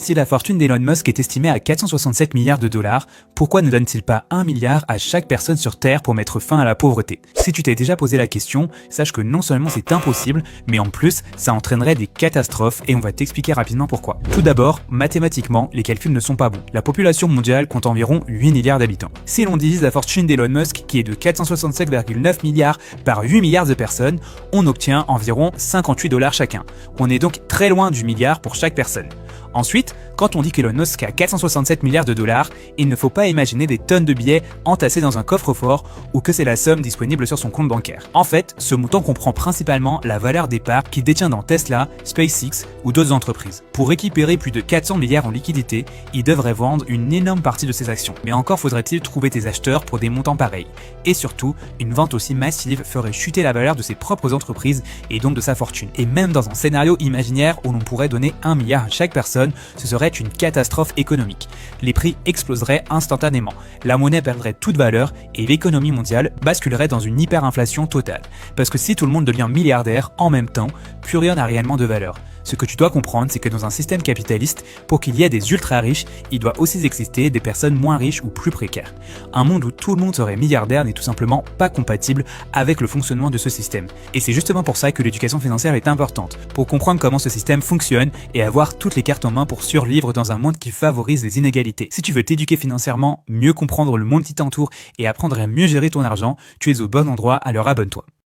Si la fortune d'Elon Musk est estimée à 467 milliards de dollars, pourquoi ne donne-t-il pas 1 milliard à chaque personne sur Terre pour mettre fin à la pauvreté? Si tu t'es déjà posé la question, sache que non seulement c'est impossible, mais en plus, ça entraînerait des catastrophes et on va t'expliquer rapidement pourquoi. Tout d'abord, mathématiquement, les calculs ne sont pas bons. La population mondiale compte environ 8 milliards d'habitants. Si l'on divise la fortune d'Elon Musk, qui est de 467,9 milliards par 8 milliards de personnes, on obtient environ 58 dollars chacun. On est donc très loin du milliard pour chaque personne. Ensuite, quand on dit qu'Elon Musk a 467 milliards de dollars, il ne faut pas imaginer des tonnes de billets entassés dans un coffre-fort ou que c'est la somme disponible sur son compte bancaire. En fait, ce montant comprend principalement la valeur des parts qu'il détient dans Tesla, SpaceX ou d'autres entreprises. Pour récupérer plus de 400 milliards en liquidité, il devrait vendre une énorme partie de ses actions. Mais encore faudrait-il trouver des acheteurs pour des montants pareils. Et surtout, une vente aussi massive ferait chuter la valeur de ses propres entreprises et donc de sa fortune. Et même dans un scénario imaginaire où l'on pourrait donner 1 milliard à chaque personne, ce serait une catastrophe économique. Les prix exploseraient instantanément, la monnaie perdrait toute valeur et l'économie mondiale basculerait dans une hyperinflation totale. Parce que si tout le monde devient milliardaire en même temps, plus rien n'a réellement de valeur. Ce que tu dois comprendre, c'est que dans un système capitaliste, pour qu'il y ait des ultra riches, il doit aussi exister des personnes moins riches ou plus précaires. Un monde où tout le monde serait milliardaire n'est tout simplement pas compatible avec le fonctionnement de ce système. Et c'est justement pour ça que l'éducation financière est importante, pour comprendre comment ce système fonctionne et avoir toutes les cartes en main pour survivre dans un monde qui favorise les inégalités. Si tu veux t'éduquer financièrement, mieux comprendre le monde qui t'entoure et apprendre à mieux gérer ton argent, tu es au bon endroit, alors abonne-toi.